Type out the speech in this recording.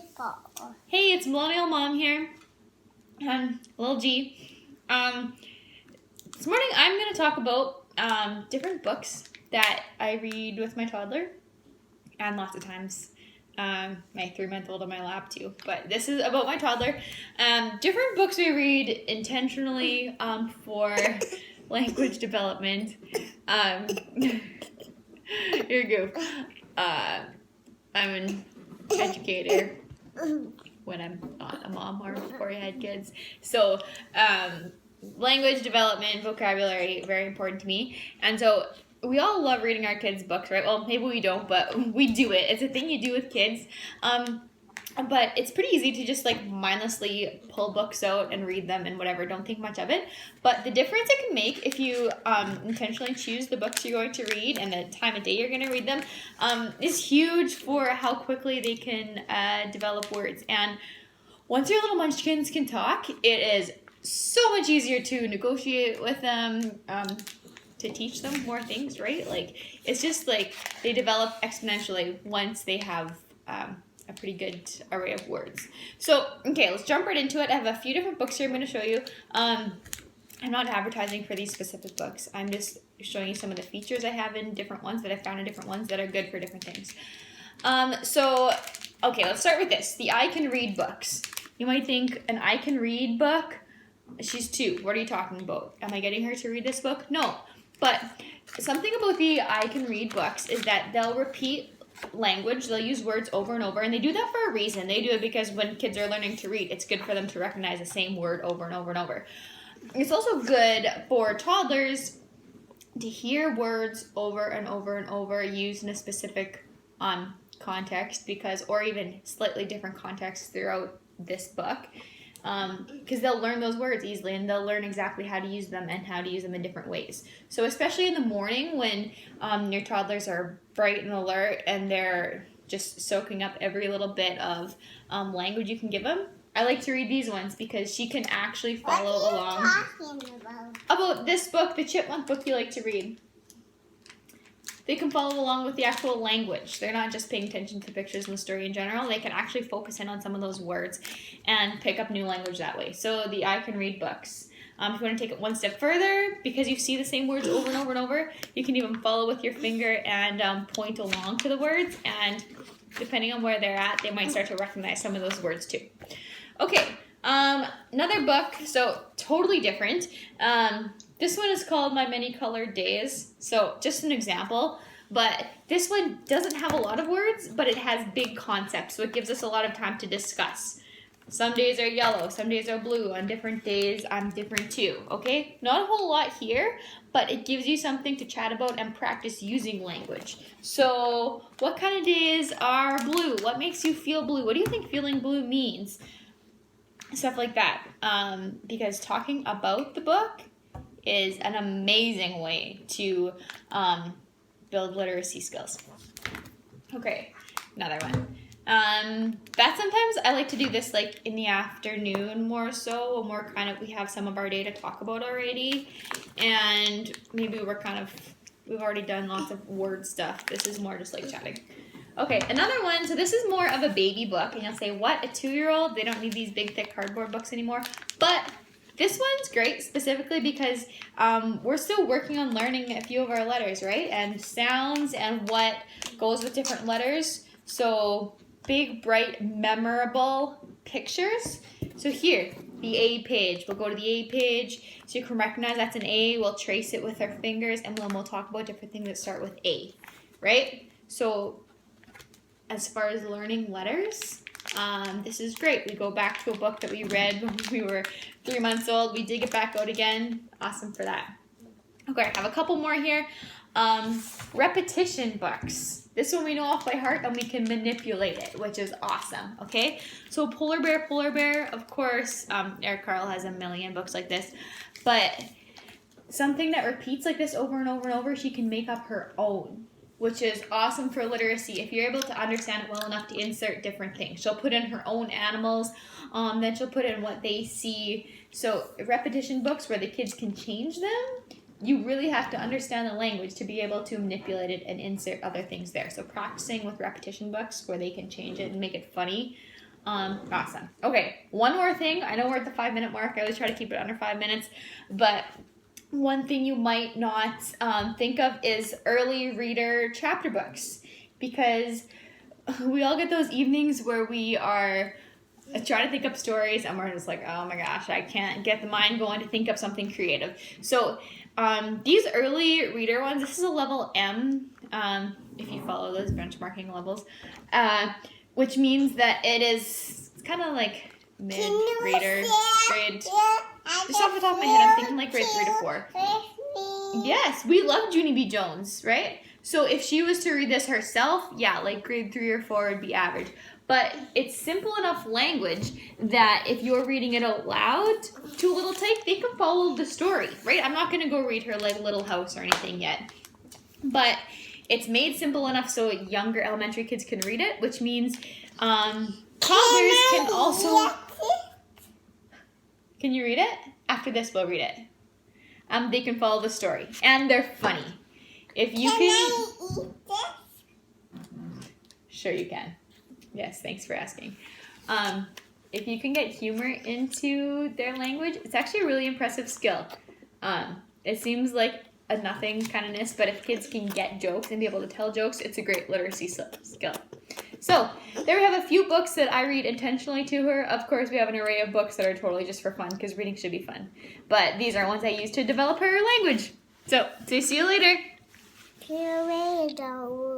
people. Hey, it's Millennial Mom here. Little G. This morning I'm going to talk about different books that I read with my toddler, and lots of times my 3-month-old on my lap too. But this is about my toddler. Different books we read intentionally for language development. Here you go. I'm an educator when I'm not a mom or before I had kids. So language development, vocabulary, very important to me. And so we all love reading our kids' books, right? Well, maybe we don't, but we do it. It's a thing you do with kids. But it's pretty easy to just like mindlessly pull books out and read them and whatever. Don't think much of it. But the difference it can make if you intentionally choose the books you're going to read and the time of day you're going to read them is huge for how quickly they can develop words. And once your little munchkins can talk, it is so much easier to negotiate with them, to teach them more things, right? Like, it's just like they develop exponentially once they have a pretty good array of words. So, okay, let's jump right into it. I have a few different books here I'm going to show you. I'm not advertising for these specific books. I'm just showing you some of the features I have in different ones that I found in different ones that are good for different things. Okay, let's start with this. The I Can Read books. You might think, an I Can Read book? She's 2. What are you talking about? Am I getting her to read this book? No. But something about the I Can Read books is that they'll repeat language. They'll use words over and over, and they do that for a reason. They do it because when kids are learning to read, it's good for them to recognize the same word over and over and over. It's also good for toddlers to hear words over and over and over used in a specific context, or even slightly different contexts throughout this book, because they'll learn those words easily, and they'll learn exactly how to use them and how to use them in different ways. So especially in the morning when your toddlers are bright and alert and they're just soaking up every little bit of language you can give them, I like to read these ones because she can actually follow along. What are you talking About this book, the chipmunk book you like to read. They can follow along with the actual language. They're not just paying attention to the pictures and the story in general. They can actually focus in on some of those words and pick up new language that way. So the I Can Read books. If you want to take it one step further, because you see the same words over and over and over, you can even follow with your finger and point along to the words. And depending on where they're at, they might start to recognize some of those words too. Okay, another book, so totally different. This one is called My Many Colored Days. So just an example, but this one doesn't have a lot of words, but it has big concepts. So it gives us a lot of time to discuss. Some days are yellow, some days are blue. On different days, I'm different too, okay? Not a whole lot here, but it gives you something to chat about and practice using language. So what kind of days are blue? What makes you feel blue? What do you think feeling blue means? Stuff like that. Because talking about the book is an amazing way to build literacy skills. Okay, another one. That sometimes I like to do this like in the afternoon more so, when we have some of our day to talk about already, and maybe we've already done lots of word stuff. This is more just like chatting. Okay, another one. So this is more of a baby book, and you'll say, what, a 2-year-old? They don't need these big, thick cardboard books anymore. But this one's great specifically because we're still working on learning a few of our letters, right? And sounds and what goes with different letters. So big, bright, memorable pictures. So here, the A page. We'll go to the A page so you can recognize that's an A. We'll trace it with our fingers, and then we'll talk about different things that start with A, right? So as far as learning letters, this is great. We go back to a book that we read when we were 3 months old. We dig it back out again. Awesome for that. Okay, I have a couple more here. Repetition books. This one we know off by heart, and we can manipulate it, which is awesome, okay? So Polar Bear, of course. Eric Carle has a million books like this. But something that repeats like this over and over and over, she can make up her own, which is awesome for literacy. If you're able to understand it well enough to insert different things. She'll put in her own animals, then she'll put in what they see. So repetition books where the kids can change them, you really have to understand the language to be able to manipulate it and insert other things there. So practicing with repetition books where they can change it and make it funny Awesome. Okay, one more thing. I know we're at the 5-minute mark. I always try to keep it under 5 minutes, but one thing you might not think of is early reader chapter books, because we all get those evenings where we are trying to think up stories and we're just like, oh my gosh, I can't get the mind going to think up something creative. So these early reader ones, this is a level M, if you follow those benchmarking levels, which means that it is kind of like mid-reader grade. Just off the top of my head, I'm thinking like grade 3 to 4. Yes, we love Junie B. Jones, right? So if she was to read this herself, yeah, like grade 3 or 4 would be average. But it's simple enough language that if you're reading it out loud to a little tyke, they can follow the story, right? I'm not going to go read her like Little House or anything yet. But it's made simple enough so younger elementary kids can read it, which means toddlers can also... Can you read it? After this, we'll read it. They can follow the story. And they're funny. If you can... I eat this? Sure you can. Yes, thanks for asking. If you can get humor into their language, it's actually a really impressive skill. It seems like a nothing kindness, but if kids can get jokes and be able to tell jokes, it's a great literacy skill. So, there we have a few books that I read intentionally to her. Of course, we have an array of books that are totally just for fun, because reading should be fun. But these are ones I use to develop her language. So, see you later. See you later.